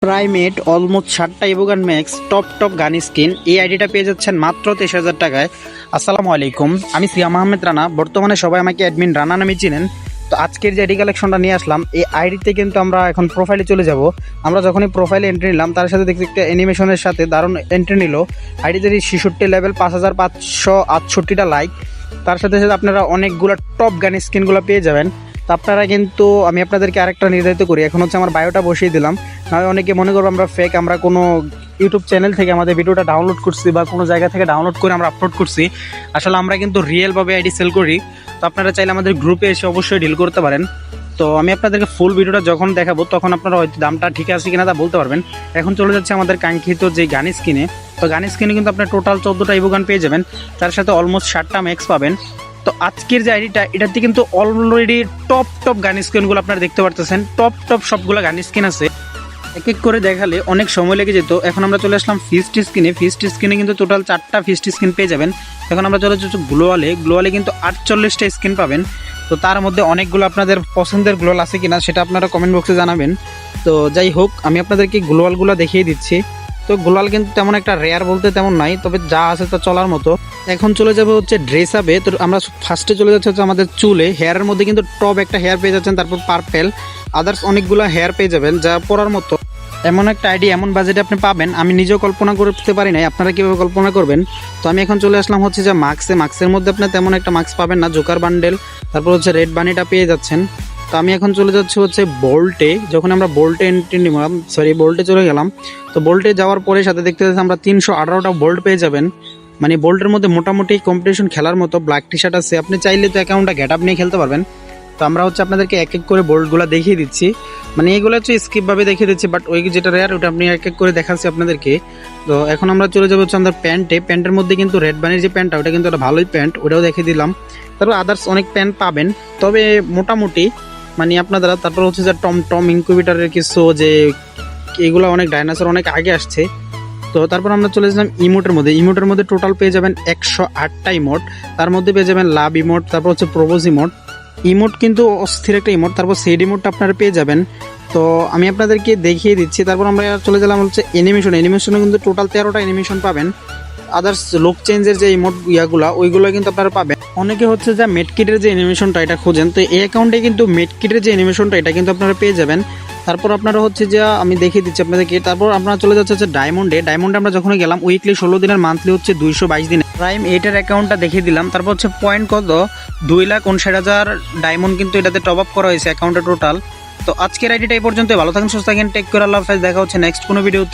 Primate almost 60টা ইভোগান max top gun skin এই আইডিটা পেয়ে যাচ্ছেন মাত্র 23,000 টাকায়। আসসালামু আলাইকুম, আমি সিয়াম আহমেদ রানা। বর্তমানে সবাই আমাকে অ্যাডমিন রানা নামে চিনেন। তো আজকের যে আইডি কালেকশনটা নিয়ে আসলাম, এই আইডিতে কিন্তু আমরা এখন প্রোফাইলে চলে যাব। আমরা যখনই প্রোফাইলে এন্ট্রি নিলাম, তার সাথে দেখতে একটা অ্যানিমেশনের সাথে দারুণ এন্ট্রি নিল। আইডিতে 66 লেভেল, 5,568টা লাইক, তার সাথে সাথে আপনারা অনেকগুলো টপ গান স্কিনগুলো পেয়ে যাবেন। তো আপনারা কিন্তু আমি আপনাদেরকে আরেকটা নির্ধারিত করি, এখন হচ্ছে আমার বায়োটা বসিয়ে দিলাম। নাহলে অনেকে মনে করবো আমরা ফেক, আমরা কোনো ইউটিউব চ্যানেল থেকে আমাদের ভিডিওটা ডাউনলোড করছি বা কোনো জায়গা থেকে ডাউনলোড করে আমরা আপলোড করছি। আসলে আমরা কিন্তু রিয়েলভাবে আইডি সেল করি। তো আপনারা চাইলে আমাদের গ্রুপে এসে অবশ্যই ডিল করতে পারেন। তো আমি আপনাদেরকে ফুল ভিডিওটা যখন দেখাবো, তখন আপনারা হয়তো দামটা ঠিক আছে কিনা তা বলতে পারবেন। এখন চলে যাচ্ছে আমাদের কাঙ্ক্ষিত যে গান স্কিনে। তো গান স্কিনে কিন্তু আপনার টোটাল 14টা ইভোগান পেয়ে যাবেন, তার সাথে অলমোস্ট 60টা ম্যাক্স পাবেন। তো আজকের যে আইডিটা, এটাতে কিন্তু অলরেডি টপ গান স্কিনগুলো আপনারা দেখতে পারতেছেন। টপ সবগুলো গান স্কিন আছে। এক এক করে দেখালে অনেক সময় লেগে যেত। এখন আমরা চলে আসলাম ফিস্ট স্কিনে। ফিস্ট স্কিনে কিন্তু টোটাল 4টা ফিস্ট স্কিন পেয়ে যাবেন। এখন আমরা চলে যাচ্ছি গ্লোয়ালে কিন্তু 48টা স্কিন পাবেন। তো তার মধ্যে অনেকগুলো আপনাদের পছন্দের গ্লোয়াল আছে কিনা সেটা আপনারা কমেন্ট বক্সে জানাবেন। তো যাই হোক, আমি আপনাদেরকে গ্লোয়ালগুলো দেখিয়ে দিচ্ছি। তো গ্লোয়াল কিন্তু তেমন একটা রেয়ার বলতে তেমন নাই, তবে যা আছে তা চলার মতো। এখন চলে যাবে হচ্ছে ড্রেস আপে। তো আমরা ফার্স্টে চলে যাচ্ছে হচ্ছে আমাদের চুলে। হেয়ারের মধ্যে কিন্তু টপ একটা হেয়ার পেয়ে যাচ্ছেন, তারপর পার্পেল, আদার্স অনেকগুলো হেয়ার পেয়ে যাবেন যা পরার মতো। এমন একটা আইডি এমন বাজেটে আপনি পাবেন, আমি নিজেও কল্পনা করতে পারি নাই। আপনারা কীভাবে কল্পনা করবেন? তো আমি এখন চলে আসলাম হচ্ছে যে মাস্কের মধ্যে আপনি তেমন একটা মাস্ক পাবেন না। জোকার বান্ডেল, তারপর হচ্ছে রেড বানিটা পেয়ে যাচ্ছেন। তো আমি এখন চলে যাচ্ছি হচ্ছে বোল্টে। যখন আমরা বোল্টে এন্ট্রি নিলাম, বোল্টে চলে গেলাম। তো বোল্টে যাওয়ার পরে সাথে দেখতে পাচ্ছি আমরা 318টা বোল্ট পেয়ে যাবেন। মানে বোল্টের মধ্যে মোটামুটি কম্পিটিশন খেলার মতো ব্ল্যাক টি শার্ট আছে। আপনি চাইলে তো অ্যাকাউন্টটা গেট আপ নিয়ে খেলতে পারবেন। তো আমরা হচ্ছে আপনাদেরকে এক এক করে বোল্টগুলো দেখিয়ে দিচ্ছি। মানে এগুলো হচ্ছে স্কিপভাবে দেখিয়ে দিচ্ছি, বাট ওই যেটা রেয়ার ওটা আপনি এক এক করে দেখাচ্ছি আপনাদেরকে। তো এখন আমরা চলে যাবো হচ্ছে আমাদের প্যান্টের মধ্যে কিন্তু রেড বানির যে প্যান্টটা, ওটা কিন্তু একটা ভালোই প্যান্ট, ওটাও দেখিয়ে দিলাম। তারপর আদার্স অনেক প্যান্ট পাবেন, তবে মোটামুটি মানে আপনারা। তারপর হচ্ছে যে টম ইনকিউবেটারের কিছু যে এগুলো অনেক ডাইনোসর অনেক আগে আসছে। তো তারপর আমরা চলে যাচ্ছিলাম ইমোটের মধ্যে টোটাল পেয়ে যাবেন 108টা ইমোট। তার মধ্যে পেয়ে যাবেন লাভ ইমোট, তারপর হচ্ছে প্রপোজ ইমোট কিন্তু অস্থির একটা ইমোট। তারপর সেড ইমোটটা আপনারা পেয়ে যাবেন। তো আমি আপনাদেরকে দেখিয়ে দিচ্ছি। তারপর আমরা চলে গেলাম হচ্ছে অ্যানিমেশনে কিন্তু টোটাল 13টা অ্যানিমেশন পাবেন। আদার্স লুক চেঞ্জের যে ইমোট ওইগুলো কিন্তু আপনারা পাবেন। অনেকে হচ্ছে যে মেডকিটের যে অ্যানিমেশনটা এটা খোঁজেন, তো এই অ্যাকাউন্টে কিন্তু মেডকিটের যে অ্যানিমেশনটা এটা কিন্তু আপনারা পেয়ে যাবেন। তারপর আপনারা হচ্ছে যে আমি দেখিয়ে দিচ্ছি আপনাদেরকে। তারপর আপনারা চলে যাচ্ছে হচ্ছে ডায়মন্ডে আমরা যখন গেলাম উইকলি 16 দিনের, মান্থলি হচ্ছে 222 দিনের। প্রাইম 8-এর অ্যাকাউন্টটা দেখিয়ে দিলাম। তারপর হচ্ছে পয়েন্ট কত 2,59,000 ডায়মন্ড কিন্তু এটাতে টপ আপ করা হয়েছে অ্যাকাউন্টে টোটাল। তো আজকের আইডিটা এই পর্যন্ত। ভালো থাকেন, সুস্থ থাকেন, টেক কেয়ার, আল্লাহ হাফেজ। দেখা হচ্ছে নেক্সট কোনো ভিডিওতে।